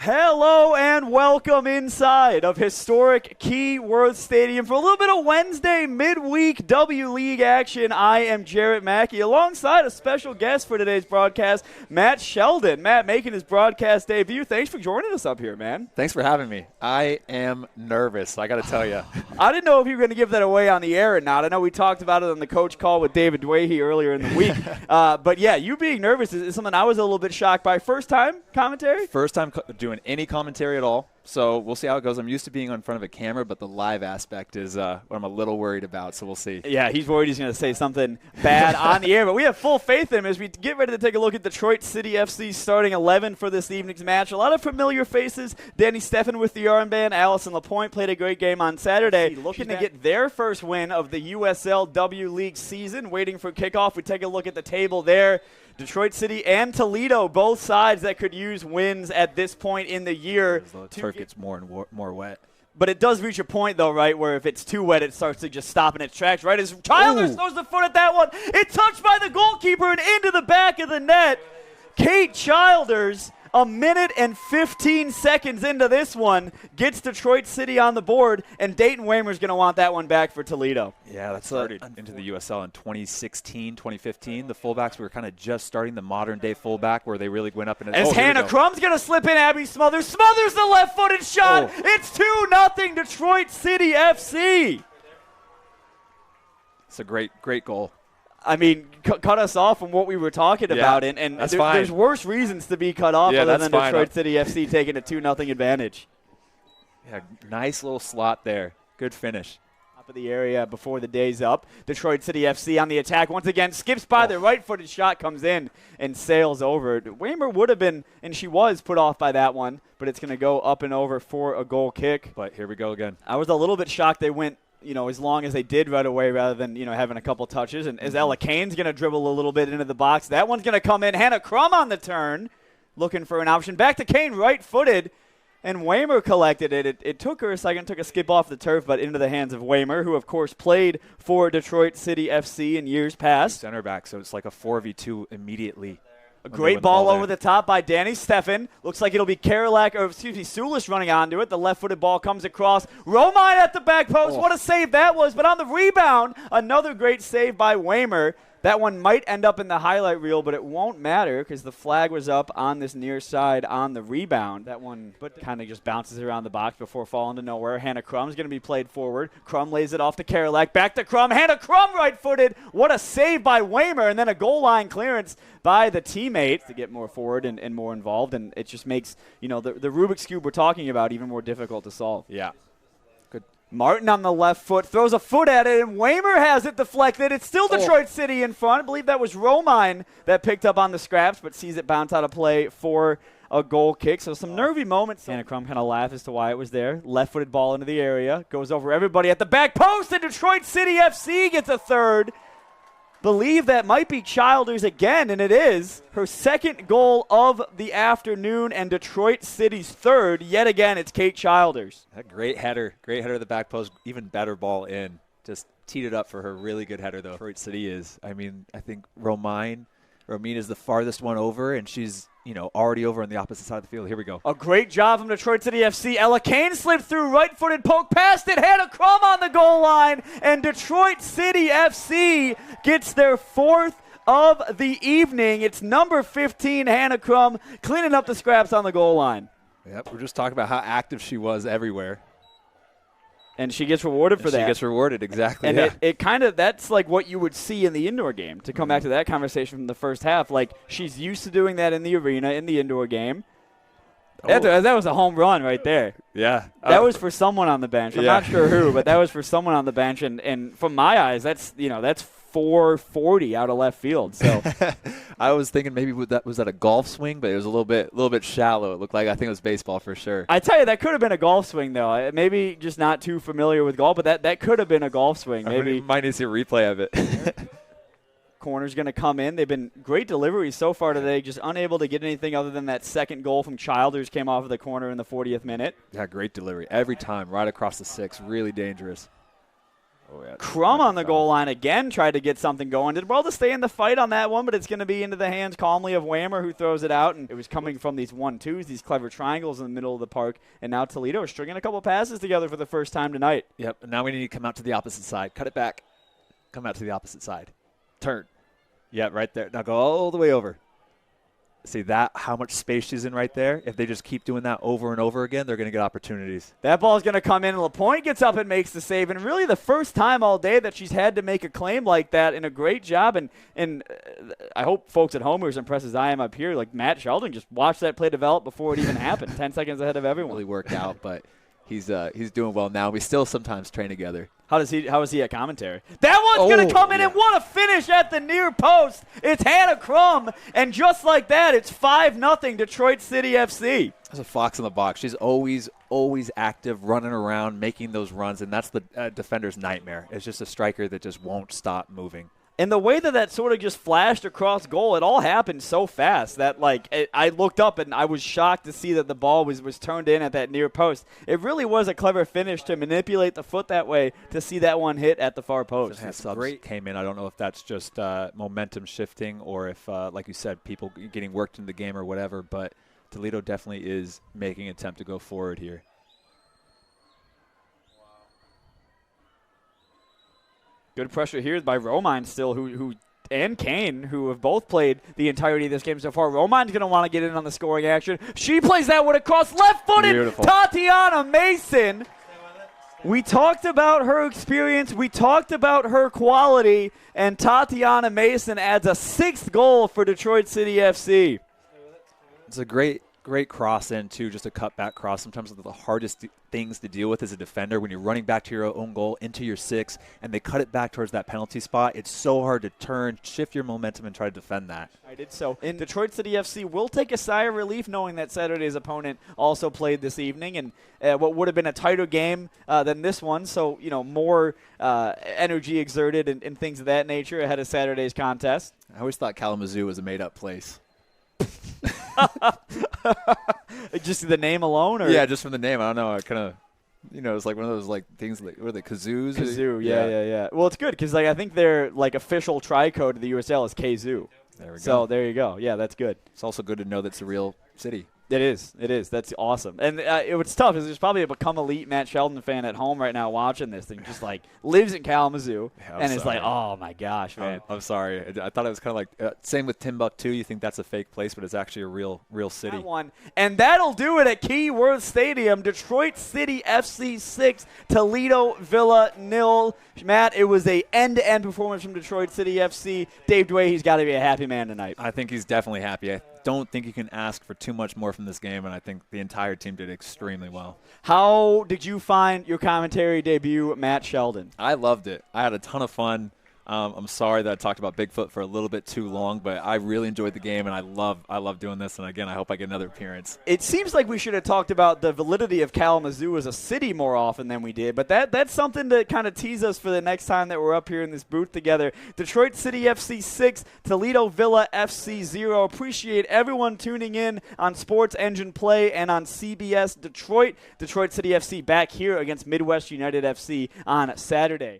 Hello and welcome inside of historic Keyworth Stadium for a little bit of Wednesday midweek W League action. I am Jarrett Mackey alongside a special guest for today's broadcast, Matt Sheldon. Matt making his broadcast debut. Thanks for joining us up here, man. Thanks for having me. I am nervous, I got to tell you. I didn't know if you were going to give that away on the air or not. I know we talked about it on the coach call with David Dwahey earlier in the week. But yeah, you being nervous is something I was a little bit shocked by. First time commentary? First time doing any commentary at all, so we'll see how it goes. I'm used to being in front of a camera, but the live aspect is what I'm a little worried about, so we'll see. Yeah, he's worried he's going to say something bad on the air, but we have full faith in him as we get ready to take a look at Detroit City FC's starting 11 for this evening's match. A lot of familiar faces. Danny Steffen with the armband. Allison Lapointe played a great game on Saturday, looking to get their first win of the USL W League season, waiting for kickoff. We take a look at the table there. Detroit City and Toledo, both sides that could use wins at this point in the year. The turf gets more and more wet. But it does reach a point, though, right, where if it's too wet, it starts to just stop in its tracks, right? As Childers throws the foot at that one. It's touched by the goalkeeper and into the back of the net. Kate Childers, a minute and 15 seconds into this one, gets Detroit City on the board, and Dayton Waymer's going to want that one back for Toledo. Yeah, that's started into the USL in 2016, 2015. The fullbacks were kind of just starting the modern-day fullback where they really went up. As Hannah Crum's going to slip in, Abby Smothers the left-footed shot. It's 2-0 Detroit City FC. It's a great goal. I mean, cut us off from what we were talking about, and there's worse reasons to be cut off other than Detroit City FC taking a 2-0 advantage. Yeah, nice little slot there. Good finish. Top of the area before the day's up. Detroit City FC on the attack once again, skips by the right-footed shot, comes in and sails over. Waymer would have been, and she was put off by that one, but it's going to go up and over for a goal kick. But here we go again. I was a little bit shocked they went as long as they did right away rather than, having a couple touches. And as Ella Kane's going to dribble a little bit into the box, that one's going to come in. Hannah Crum on the turn, looking for an option. Back to Kane, right-footed, and Waymer collected it. It took her a second, took a skip off the turf, but into the hands of Waymer, who, of course, played for Detroit City FC in years past. Center back, so it's like a 4v2 immediately. A great ball over the top by Danny Steffen. Looks like it'll be Sulish running onto it. The left-footed ball comes across. Romine at the back post. What a save that was. But on the rebound, another great save by Waymer. That one might end up in the highlight reel, but it won't matter because the flag was up on this near side on the rebound. That one kind of just bounces around the box before falling to nowhere. Hannah Crum's going to be played forward. Crum lays it off to Karolak. Back to Crum. Hannah Crum right-footed. What a save by Waymer. And then a goal line clearance by the teammate to get more forward and more involved. And it just makes, the Rubik's Cube we're talking about even more difficult to solve. Yeah. Martin on the left foot, throws a foot at it, and Waymer has it deflected. It's still Detroit City in front. I believe that was Romine that picked up on the scraps, but sees it bounce out of play for a goal kick. So some nervy moments. Hannah Crum kind of laughed as to why it was there. Left-footed ball into the area. Goes over everybody at the back post, and Detroit City FC gets a third. Believe that might be Childers again, and it is her second goal of the afternoon and Detroit City's third. Yet again, it's Kate Childers. That great header to the back post, even better ball in. Just teed it up for her. Really good header, though. Detroit City is. I think Romine is the farthest one over, and she's already over on the opposite side of the field. Here we go. A great job from Detroit City FC. Ella Kane slipped through, right-footed poke past it. Hannah Crum on the goal line, and Detroit City FC gets their fourth of the evening. It's number 15, Hannah Crum, cleaning up the scraps on the goal line. Yep, we're just talking about how active she was everywhere. And she gets rewarded for that. She gets rewarded, exactly. And it kind of, that's like what you would see in the indoor game, to come back to that conversation from the first half. Like, she's used to doing that in the arena, in the indoor game. That was a home run right there. Yeah. That was for someone on the bench. I'm not sure who, but that was for someone on the bench. And from my eyes, that's 440 out of left field. So I was thinking maybe was that a golf swing, but it was a little bit shallow. It looked like, I think it was baseball for sure. I tell you, that could have been a golf swing though. Maybe just not too familiar with golf, but that could have been a golf swing. Maybe might need to see a replay of it. Corner's going to come in. They've been great deliveries so far today, just unable to get anything other than that second goal from Childers came off of the corner in the 40th minute. Yeah, great delivery every time, right across the six. Really dangerous. yeah. Crum on the goal line again tried to get something going. Did well to stay in the fight on that one, but it's going to be into the hands calmly of Whammer, who throws it out. And it was coming from these 1-2s, these clever triangles in the middle of the park. And now Toledo is stringing a couple passes together for the first time tonight. Yep, and now we need to come out to the opposite side. Cut it back. Come out to the opposite side. Turn. Yeah, right there. Now go all the way over. See that, how much space she's in right there? If they just keep doing that over and over again, they're going to get opportunities. That ball is going to come in, and LaPointe gets up and makes the save. And really the first time all day that she's had to make a claim like that, and a great job. And I hope folks at home are as impressed as I am up here. Like Matt Sheldon just watched that play develop before it even happened, 10 seconds ahead of everyone. Really worked out, but he's doing well now. We still sometimes train together. How is he at commentary? That one's going to come in, and what a finish at the near post. It's Hannah Crum, and just like that, it's 5-0 Detroit City FC. There's a fox in the box. She's always active, running around, making those runs, and that's the defender's nightmare. It's just a striker that just won't stop moving. And the way that sort of just flashed across goal, it all happened so fast that, I looked up and I was shocked to see that the ball was turned in at that near post. It really was a clever finish to manipulate the foot that way to see that one hit at the far post. Great came in. I don't know if that's just momentum shifting or if, like you said, people getting worked in the game or whatever, but Toledo definitely is making an attempt to go forward here. Good pressure here by Romine still, who and Kane, who have both played the entirety of this game so far. Romine's going to want to get in on the scoring action. She plays that one across left-footed. Beautiful. Tatiana Mason. We talked about her experience. We talked about her quality. And Tatiana Mason adds a 6th goal for Detroit City FC. It's a great cross in, too, just a cutback cross. Sometimes the hardest things to deal with as a defender when you're running back to your own goal into your 6, and they cut it back towards that penalty spot. It's so hard to turn, shift your momentum, and try to defend that. I did so. And Detroit City FC will take a sigh of relief knowing that Saturday's opponent also played this evening, and what would have been a tighter game than this one. So, more energy exerted and things of that nature ahead of Saturday's contest. I always thought Kalamazoo was a made-up place. Just the name alone? Or? Yeah, just from the name. I don't know. I kind of, it's like one of those things, what are they, kazoos? Kazoo, yeah. Well, it's good because I think their their tri-code to the USL is Kazoo. There we go. So there you go. Yeah, that's good. It's also good to know that's a real city. It is. That's awesome. And what's tough is there's probably a become elite Matt Sheldon fan at home right now watching this thing, just lives in Kalamazoo, and is like, oh my gosh, man. I'm sorry. I thought it was kind of same with Timbuktu. You think that's a fake place, but it's actually a real city. That one. And that'll do it at Keyworth Stadium. Detroit City FC 6, Toledo Villa 0. Matt, it was a end-to-end performance from Detroit City FC. Dave Dway, he's got to be a happy man tonight. I think he's definitely happy. I don't think you can ask for too much more from this game, and I think the entire team did extremely well. How did you find your commentary debut, Matt Sheldon? I loved it. I had a ton of fun. I'm sorry that I talked about Bigfoot for a little bit too long, but I really enjoyed the game, and I love doing this. And again, I hope I get another appearance. It seems like we should have talked about the validity of Kalamazoo as a city more often than we did, but that's something to kind of tease us for the next time that we're up here in this booth together. Detroit City FC 6, Toledo Villa FC 0. Appreciate everyone tuning in on Sports Engine Play and on CBS Detroit. Detroit City FC back here against Midwest United FC on Saturday.